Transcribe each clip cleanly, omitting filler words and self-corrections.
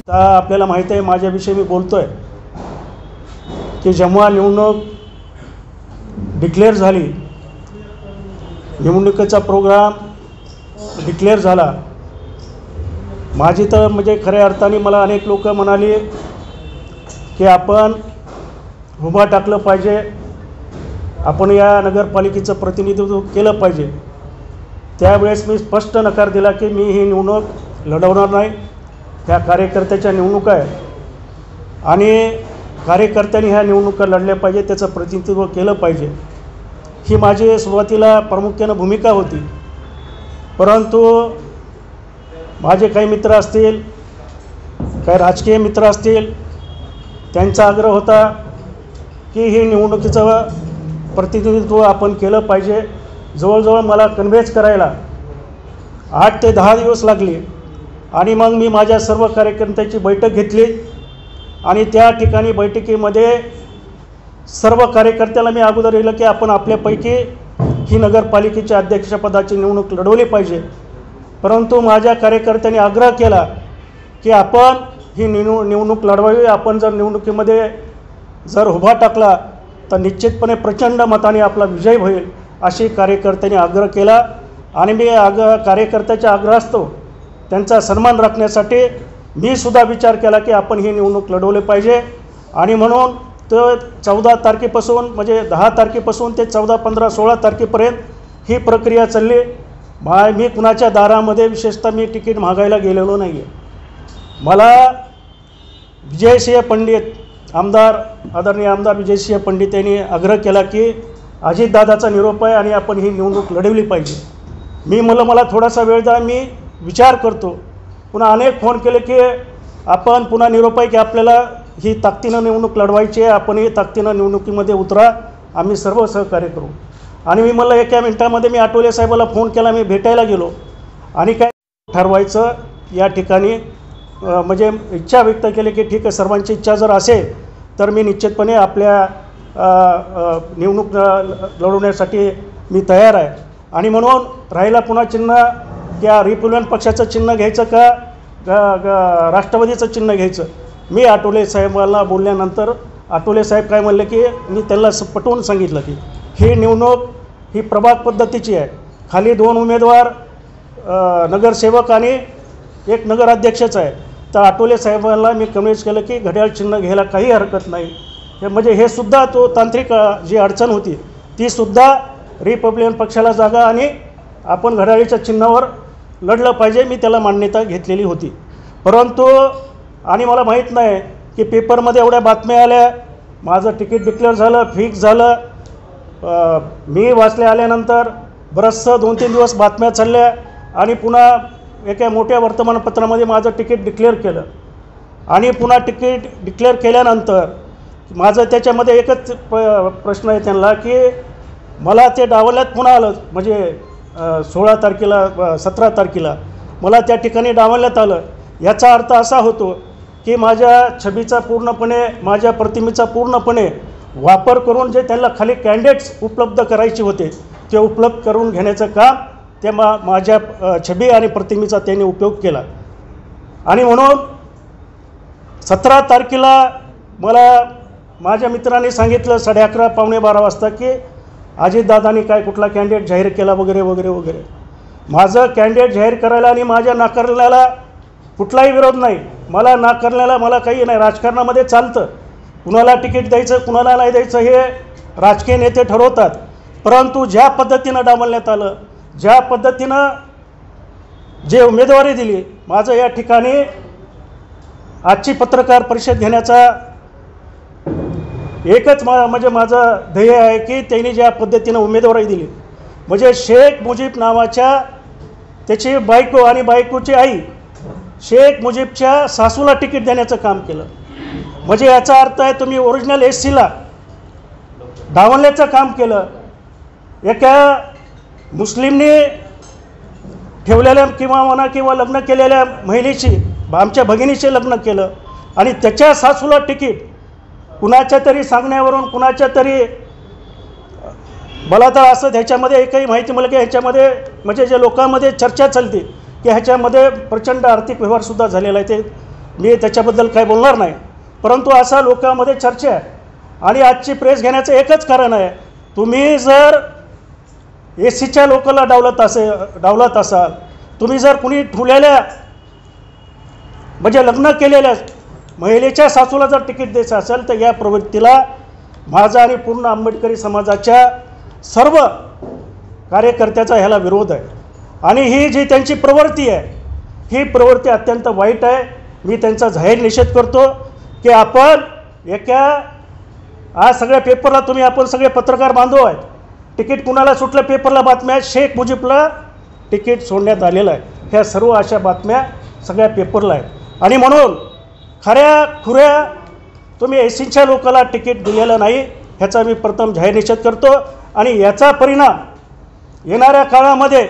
आपल्याला माहिती आहे, माझ्याविषयी मी बोलतोय की जेव्हा निवडणूक डिक्लेअर झाली, निवडणुकीचा प्रोग्राम डिक्लेअर झाला, माझी तर म्हणजे खऱ्या अर्थाने मला अनेक लोक म्हणाली की आपण उभा टाकलं पाहिजे, आपण या नगरपालिकेचं प्रतिनिधित्व केलं पाहिजे। त्यावेळेस मी स्पष्ट नकार दिला की मी ही निवडणूक लढवणार नाही। ह्या कार्यकर्त्याच्या निवडणुका आहे आणि कार्यकर्त्यांनी ह्या निवडणुका लढल्या पाहिजे, त्याचं प्रतिनिधित्व केलं पाहिजे, ही माझी सुरुवातीला प्रामुख्याने भूमिका होती। परंतु माझे काही मित्र असतील, काही राजकीय मित्र असतील, त्यांचा आग्रह होता की ही निवडणुकीचं प्रतिनिधित्व आपण केलं पाहिजे। जवळजवळ मला कन्व्हेन्स करायला 8 ते 10 दिवस लागले आणि मग मी माझ्या सर्व कार्यकर्त्यांची बैठक घेतली आणि त्या ठिकाणी बैठकीमध्ये सर्व कार्यकर्त्याला मी अगोदर दिलं की आपण आपल्यापैकी ही नगरपालिकेच्या अध्यक्षपदाची निवडणूक लढवली पाहिजे। परंतु माझ्या कार्यकर्त्यांनी आग्रह केला की आपण ही निवडणूक लढवावी, आपण जर निवडणुकीमध्ये जर उभा टाकला तर निश्चितपणे प्रचंड मताने आपला विजय होईल, अशी कार्यकर्त्यांनी आग्रह केला आणि मी कार्यकर्त्याच्या आग्रहास्तव त्यांचा सन्मान राखण्यासाठी मी सुद्धा विचार केला की आपण ही निवडणूक लढवली पाहिजे। आणि म्हणून तर 14 तारखेपासून म्हणजे 10 तारखेपासून ते 14, 15, 16 तारखेपर्यंत ही प्रक्रिया चालली। मी कुणाच्या दारामध्ये विशेषतः मी तिकीट मागायला गेलेलो नाही आहे। मला विजयसिंह पंडित आमदार, आदरणीय आमदार विजयसिंह पंडित यांनी आग्रह केला की अजितदादाचा निरोप आहे आणि आपण ही निवडणूक लढवली पाहिजे। मी मला थोडासा वेळ द्या, मी विचार करतो। पुन्हा अनेक फोन केले की आपण पुन्हा निरोप आहे की आपल्याला ही ताकदीनं निवडणूक लढवायची आहे, आपण ही ताकदीनं निवडणुकीमध्ये उतरा, आम्ही सर्व सहकार्य करू। आणि मी मला एका मिनिटामध्ये मी आठवले साहेबाला फोन केला, मी भेटायला गेलो आणि काय ठरवायचं या ठिकाणी म्हणजे इच्छा व्यक्त केली की ठीक आहे, सर्वांची इच्छा जर असेल तर मी निश्चितपणे आपल्या निवडणूक लढवण्यासाठी मी तयार आहे। आणि म्हणून राहिला पुन्हा चिन्ह, त्या रिपब्लिकन पक्षाचं चिन्ह घ्यायचं का राष्ट्रवादीचं चिन्ह घ्यायचं, मी आठवले साहेबांना बोलल्यानंतर आठवले साहेब काय म्हणले की मी त्यांना पटवून सांगितलं की ही निवडणूक ही प्रभाग पद्धतीची आहे, खाली 2 उमेदवार नगरसेवक आणि 1 नगराध्यक्षच आहे। तर आठवले साहेबांना मी कन्व्हिन्स केलं की घड्याळ चिन्ह घ्यायला काही हरकत नाही। हे म्हणजे हे सुद्धा तो तांत्रिक जी अडचण होती ती सुद्धा रिपब्लिकन पक्षाला जागा आणि आपण घड्याळीच्या चिन्हावर लढलं पाहिजे, मी त्याला मान्यता घेतलेली होती। परंतु आणि मला माहीत नाही की पेपरमध्ये एवढ्या बातम्या आल्या, माझं तिकीट डिक्लेअर झालं, फिक्स झालं, मी वाचले आल्यानंतर बरंचसं 2-3 दिवस बातम्या चालल्या आणि पुन्हा एका मोठ्या वर्तमानपत्रामध्ये माझं तिकीट डिक्लेअर केलं आणि पुन्हा तिकीट डिक्लेअर केल्यानंतर माझं त्याच्यामध्ये एकच प्रश्न आहे त्यांना की मला ते डावलण्यात पुन्हा आलं, म्हणजे 16 तारखेला 17 तारखेला मला त्या ठिकाणी डावलण्यात आलं। याचा अर्थ असा होतो की माझ्या छबीचा पूर्णपणे, माझ्या प्रतिमेचा पूर्णपणे वापर करून जे त्यांना खाली कॅन्डिडेट्स उपलब्ध करायचे होते ते उपलब्ध करून घेण्याचं काम ते माझ्या छबी आणि प्रतिमेचा त्यांनी उपयोग केला। आणि म्हणून 17 तारखेला मला माझ्या मित्रांनी सांगितलं 11:30 पावणे 12 वाजता की अजितदादांनी काय कुठला कॅन्डिडेट जाहीर केला वगैरे वगैरे वगैरे। माझं कॅन्डिडेट जाहीर करायला आणि माझ्या नाकारण्याला कुठलाही विरोध नाही, मला नाकारण्याला मला काही नाही। राजकारणामध्ये चालतं, कुणाला तिकीट द्यायचं कुणाला नाही द्यायचं हे राजकीय नेते ठरवतात। परंतु ज्या पद्धतीनं डावलण्यात आलं, ज्या पद्धतीनं जे उमेदवारी दिली, माझं या ठिकाणी आजची पत्रकार परिषद घेण्याचा एकच म्हणजे माझं ध्येय आहे की त्यांनी ज्या पद्धतीनं उमेदवारी दिली, म्हणजे शेख मुजीब नावाच्या त्याची बायको आणि बायकोची आई शेख मुजीबच्या सासूला तिकीट देण्याचं काम केलं। म्हणजे याचा अर्थ आहे तुम्ही ओरिजिनल SCला डावलण्याचं काम केलं। एका मुस्लिमने ठेवलेल्या किंवा म्हणा किंवा लग्न केलेल्या महिलेची, आमच्या भगिनीचे लग्न केलं आणि त्याच्या सासूला तिकीट कुणाच्या तरी सांगण्यावरून, कुणाच्या तरी मला तर असं ह्याच्यामध्ये एकही माहिती मला की ह्याच्यामध्ये म्हणजे जे लोकांमध्ये चर्चा चालते की ह्याच्यामध्ये प्रचंड आर्थिक व्यवहारसुद्धा झालेला आहे, ते मी त्याच्याबद्दल काय बोलणार नाही, परंतु असा लोकांमध्ये चर्चा आहे. आणि आजची प्रेस घेण्याचं एकच कारण आहे, तुम्ही जर एसीच्या लोकांना डावलत असाल, तुम्ही जर कुणी ठुलेल्या म्हणजे लग्न केलेल्या महिलेच्या सासूला जर तिकीट द्यायचं असेल तर या प्रवृत्तीला माझा आणि पूर्ण आंबेडकरी समाजाच्या सर्व कार्यकर्त्याचा ह्याला विरोध आहे. आणि ही जी त्यांची प्रवृत्ती आहे ही प्रवृत्ती अत्यंत वाईट आहे. मी त्यांचा जाहीर निषेध करतो की आपण आज सगळ्या पेपरला आपण सगळे पत्रकार बांधव आहेत, तिकीट कुणाला सुटलं पेपरला बातम्या शेख मुजीबला तिकीट सोडण्यात आलेलं आहे, ह्या सर्व अशा बातम्या सगळ्या पेपरला आहेत. आणि म्हणून खऱ्या तुम्ही एसीच्या लोकांना तिकीट दिलेलं नाही, ह्याचा मी प्रथम जाहीर निषेध करतो. आणि याचा परिणाम येणाऱ्या काळामध्ये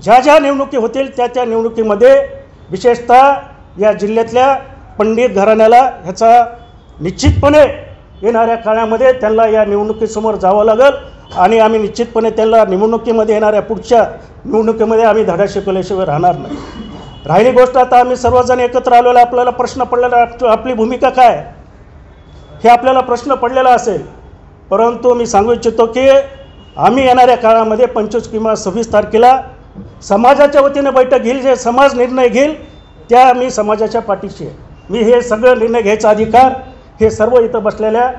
ज्या निवडणुकी होतील त्या निवडणुकीमध्ये विशेषतः या जिल्ह्यातल्या पंडित घराण्याला ह्याचा निश्चितपणे येणाऱ्या काळामध्ये त्यांना या निवडणुकीसमोर जावं लागेल. आणि आम्ही निश्चितपणे त्यांना निवडणुकीमध्ये येणाऱ्या पुढच्या निवडणुकीमध्ये आम्ही धडा शिकवल्याशिवाय राहणार नाही. राहिली गोष्ट आता आम्ही सर्वजण एकत्र आलेलो, आपल्याला प्रश्न पडलेला आपली भूमिका काय हे आपल्याला प्रश्न पडलेला असेल, परंतु मी सांगू इच्छितो की आम्ही येणाऱ्या काळामध्ये 25 किंवा 26 तारखेला समाजाच्या वतीने बैठक घेईल, जे समाज निर्णय घेईल त्या मी समाजाच्या पाठीशी आहे. मी हे सगळं निर्णय घ्यायचा अधिकार हे सर्व इथं बसलेल्या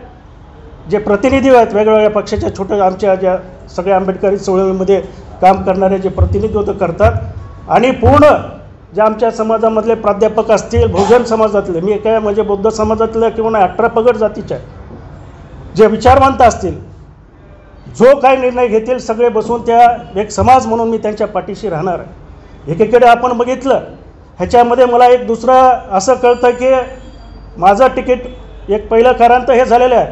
जे प्रतिनिधी आहेत वेगवेगळ्या पक्षाच्या छोट्या आमच्या ज्या सगळ्या आंबेडकरी चळवळीमध्ये काम करणारे जे प्रतिनिधित्व करतात आणि पूर्ण जे आमच्या समाजामधले प्राध्यापक असतील, बहुजन समाजातले, मी काय म्हणजे बौद्ध समाजातले किंवा 18 पगड जातीच्या जे विचारवंत असतील, जो काय निर्णय घेतील सगळे बसून त्या एक समाज म्हणून मी त्यांच्या पाठीशी राहणार आहे. एकीकडे आपण बघितलं ह्याच्यामध्ये मला एक दुसरं असं कळतं की माझं तिकीट एक पहिलं कारण तर हे झालेलं आहे,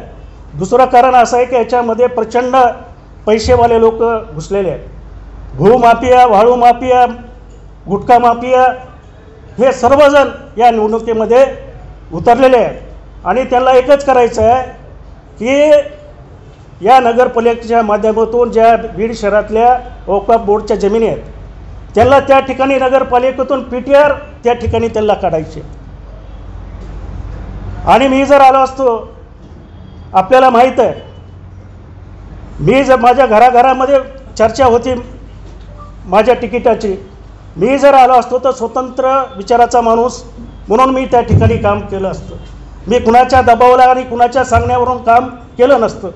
दुसरं कारण असं आहे की ह्याच्यामध्ये प्रचंड पैसेवाले लोक घुसलेले आहेत. भूमाफिया, वाळू माफिया, गुटखा माफिया हे सर्वजण या निवडणुकीमध्ये उतरलेले आहेत. आणि त्यांना एकच करायचं आहे की या नगरपालिकेच्या माध्यमातून ज्या बीड शहरातल्या वक्फ बोर्डच्या जमिनी आहेत त्यांना त्या ठिकाणी नगरपालिकेतून PTR त्या ठिकाणी त्यांना काढायचे. आणि मी जर आलो असतो, आपल्याला माहीत आहे, मी जर माझ्या घराघरामध्ये चर्चा होती माझ्या तिकिटाची, मी जर आलो असतो तर स्वतंत्र विचाराचा माणूस म्हणून मी त्या ठिकाणी काम केलं असतं. मी कुणाच्या दबावाला आणि कुणाच्या सांगण्यावरून काम केलं नसतं.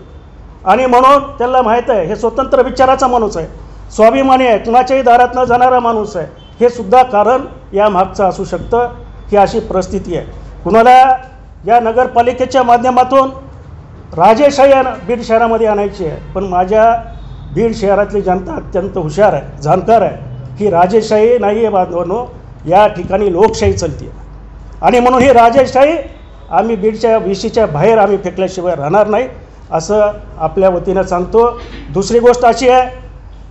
आणि म्हणून त्यांना माहीत आहे हे स्वतंत्र विचाराचा माणूस आहे, स्वाभिमानी आहे, कुणाच्याही दारात न जाणारा माणूस आहे. हे सुद्धा कारण या मागचं असू शकतं. ही अशी परिस्थिती आहे. कुणाला या नगरपालिकेच्या माध्यमातून राजेशाही बीड शहरामध्ये आणायची आहे, पण माझ्या बीड शहरातली जनता अत्यंत हुशार आहे, जाणकार आहे. ही राजेशाही नाही आहे बांधवांनो, या ठिकाणी लोकशाही चालते. आणि म्हणून ही राजेशाही आम्ही बीडच्या विशीच्या बाहेर आम्ही फेकल्याशिवाय राहणार नाही असं आपल्या वतीनं सांगतो. दुसरी गोष्ट अशी आहे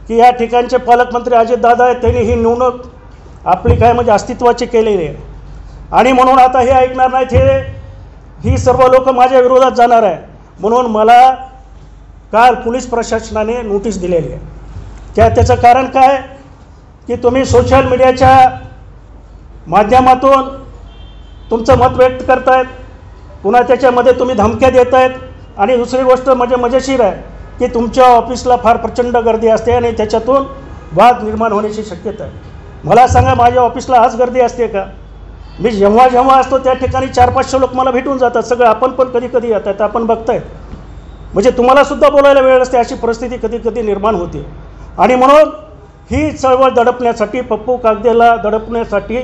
की या ठिकाणचे पालकमंत्री अजितदादा आहेत, त्यांनी ही निवडणूक आपली काय म्हणजे अस्तित्वाची केलेली आहे. आणि म्हणून आता हे ऐकणार नाहीत, ही सर्व लोक माझ्या विरोधात जाणार आहे. म्हणून मला काल पोलीस प्रशासनाने नोटीस दिलेली आहे. त्याचं कारण काय की तुम्ही सोशल मीडियाच्या माध्यमातून तुमचं मत व्यक्त करतायत, पुन्हा त्याच्यामध्ये तुम्ही धमक्या देत आहेत. आणि दुसरी गोष्ट म्हणजे मजेशीर आहे की तुमच्या ऑफिसला फार प्रचंड गर्दी असते आणि त्याच्यातून वाद निर्माण होण्याची शक्यता आहे. मला सांगा, माझ्या ऑफिसला आज गर्दी असते का? मी जेव्हा असतो त्या ठिकाणी 400-500 लोक मला भेटून जातात. सगळं आपण पण कधी येतात, आपण बघतायत. म्हणजे तुम्हालासुद्धा बोलायला वेळ असते, अशी परिस्थिती कधी निर्माण होते. आणि म्हणून ही चळवळ दडपण्यासाठी, पप्पू कागदेला दडपण्यासाठी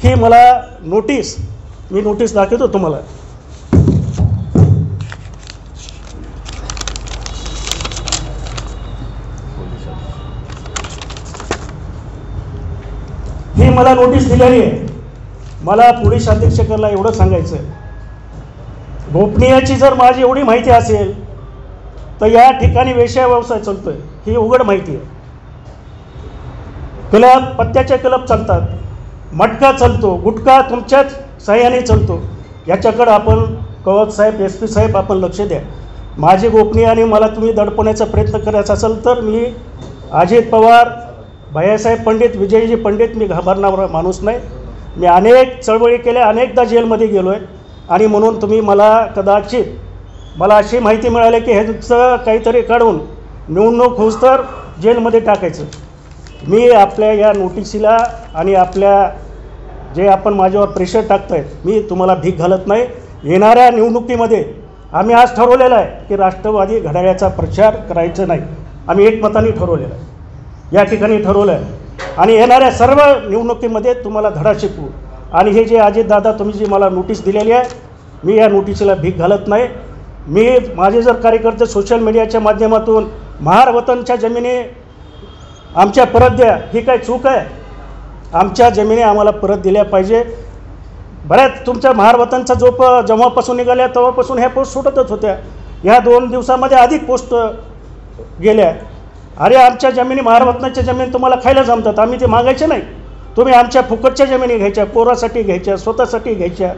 ही मला मी नोटीस दाखवतो तुम्हाला. ही मला नोटीस दिलेली आहे. मला पोलीस अधीक्षकाला एवढं सांगायचं आहे, गोपनीयाची जर माझी एवढी माहिती असेल तर या ठिकाणी वेश्या व्यवसाय चालतोय, ही उघड माहिती आहे. क्लब, पत्त्याचे क्लब चालतात, मटका चालतो, गुटखा तुमच्याच सहाय्याने चालतो. याच्याकडं आपण कवच साहेब, SP साहेब आपण लक्ष द्या. माझी गोपनीय आणि मला तुम्ही दडपण्याचा प्रयत्न करायचा असेल तर मी अजित पवार, भैयासाहेब पंडित, विजयजी पंडित मी घाबरणारा माणूस नाही. मी अनेक चळवळी केल्या, अनेकदा जेलमध्ये गेलो आहे आणि म्हणून तुम्ही मला कदाचित मला अशी माहिती मिळाली की ह्यांचं काहीतरी काढून निवडणूक होऊस तर जेलमध्ये टाकायचं. मी आपल्या या नोटिसीला आणि आपल्या जे आपण माझ्यावर प्रेशर टाकतायत, मी तुम्हाला भीक घालत नाही. येणाऱ्या निवडणुकीमध्ये आम्ही आज ठरवलेलं आहे की राष्ट्रवादी घड्याळाचा प्रचार करायचं नाही. आम्ही एकमताने ठरवलेलं आहे, या ठिकाणी ठरवलं आहे. आणि येणाऱ्या सर्व निवडणुकीमध्ये तुम्हाला धडा शिकवू. आणि हे जे अजितदादा तुम्ही जी मला नोटीस दिलेली आहे, मी या नोटीसीला भीक घालत नाही. मी माझे जर कार्यकर्ते सोशल मीडियाच्या माध्यमातून महार वतनच्या जमिनी आमच्या परत द्या, ही काय चूक आहे? आमच्या जमिनी आम्हाला परत दिल्या पाहिजे. बऱ्याच तुमच्या महार वतनचा जो जेव्हापासून निघाल्या तेव्हापासून ह्या पोस्ट सुटतच होत्या. ह्या 2 दिवसामध्ये अधिक पोस्ट गेल्या. अरे आमच्या जमिनी, महार वतनाच्या जमिनी तुम्हाला खायला जमतात, आम्ही ते मागायचे नाही. तुम्ही आमच्या फुकटच्या जमिनी घ्यायच्या, पोरासाठी घ्यायच्या, स्वतःसाठी घ्यायच्या.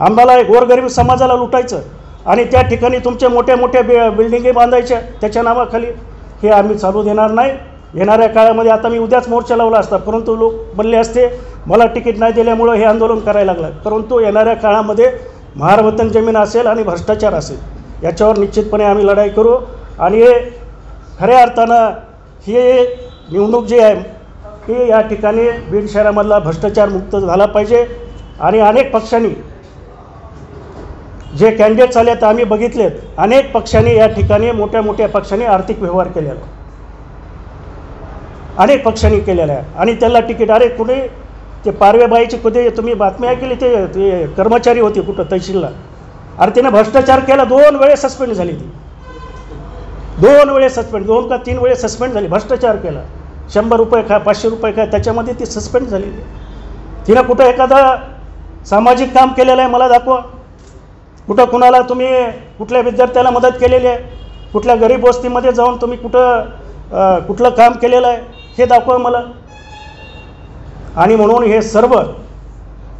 आम्हाला गोरगरीब समाजाला लुटायचं आणि त्या ठिकाणी तुमच्या मोठ्या मोठ्या बिल्डिंगी बांधायच्या त्याच्या नावाखाली. हे आम्ही चालू देणार नाही. येणाऱ्या काळामध्ये आता मी उद्याच मोर्चा लावला असता, परंतु लोक बनले असते. मला तिकीट नाही दिल्यामुळं हे आंदोलन करायला लागलं. परंतु येणाऱ्या काळामध्ये महार वतन जमीन असेल आणि भ्रष्टाचार असेल, याच्यावर निश्चितपणे आम्ही लढाई करू. आणि खऱ्या अर्थानं ही निवडणूक जी आहे ही या ठिकाणी बीड शहरामधला भ्रष्टाचार मुक्त झाला पाहिजे. आणि अनेक पक्षांनी जे कॅन्डिडेट्स आले तर आम्ही बघितलेत, अनेक पक्षांनी या ठिकाणी मोठ्या मोठ्या पक्षांनी आर्थिक व्यवहार केलेला, अनेक पक्षांनी केलेला आहे. आणि त्याला तिकीट, अरे कुठे ते पारवेबाईची कुठे तुम्ही बातमी ऐकली, ते कर्मचारी होती कुठं तहसीलला, अरे तिने भ्रष्टाचार केला, 2 वेळेस सस्पेंड झाली. ती 2 वेळेस सस्पेंड, 2 का 3 वेळेस सस्पेंड झाली. भ्रष्टाचार केला, 100 रुपये खा, 500 रुपये खा, त्याच्यामध्ये ती सस्पेंड झाली. तिनं कुठं एखादा सामाजिक काम केलेलं आहे मला दाखवा. कुठं कुणाला तुम्ही कुठल्या विद्यार्थ्याला मदत केलेली आहे, कुठल्या गरीब वस्तीमध्ये जाऊन तुम्ही कुठलं काम केलेलं आहे हे दाखवा मला. आणि म्हणून हे सर्व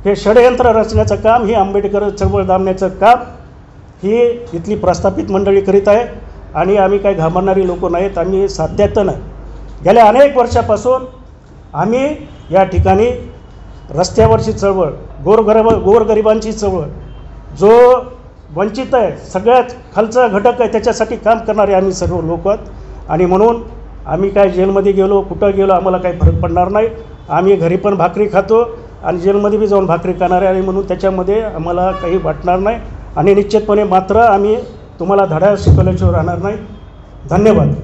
हे षडयंत्र रचण्याचं काम, ही आंबेडकर चळवळ दाबण्याचं काम ही इथली प्रस्थापित मंडळी करीत आहे. आणि आम्ही काही घाबरणारी लोक नाहीत. आम्ही सातत्यानं गेल्या अनेक वर्षापासून आम्ही या ठिकाणी रस्त्यावरची चळवळ, गोरगरिबांची चळवळ, जो वंचित आहे, सगळ्यात खालचा घटक आहे, त्याच्यासाठी काम करणारे आम्ही सर्व लोक आहोत. आणि म्हणून आम्ही काय जेलमध्ये गेलो, कुठं गेलो, आम्हाला काही फरक पडणार नाही. आम्ही घरी पण भाकरी खातो आणि जेलमध्ये बी जाऊन भाकरी खाणार आहे. आणि म्हणून त्याच्यामध्ये आम्हाला काही वाटणार नाही. आणि निश्चितपणे मात्र आम्ही तुम्हाला धडा शिकवल्याशिवाय राहणार नाही. धन्यवाद.